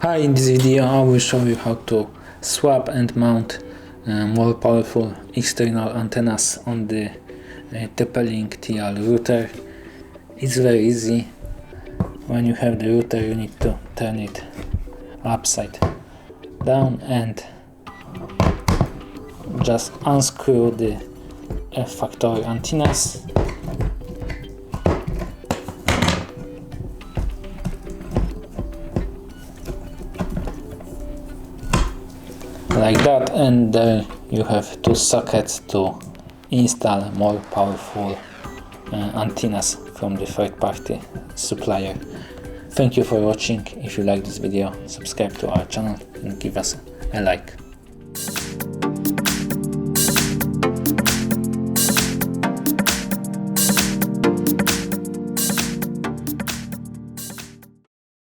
Hi, in this video I will show you how to swap and mount more powerful external antennas on the TP-LINK TL router. It's very easy. When you have the router, you need to turn it upside down and just unscrew the factory antennas. Like that, and there you have two sockets to install more powerful antennas from the third-party supplier. Thank you for watching. If you like this video, subscribe to our channel and give us a like.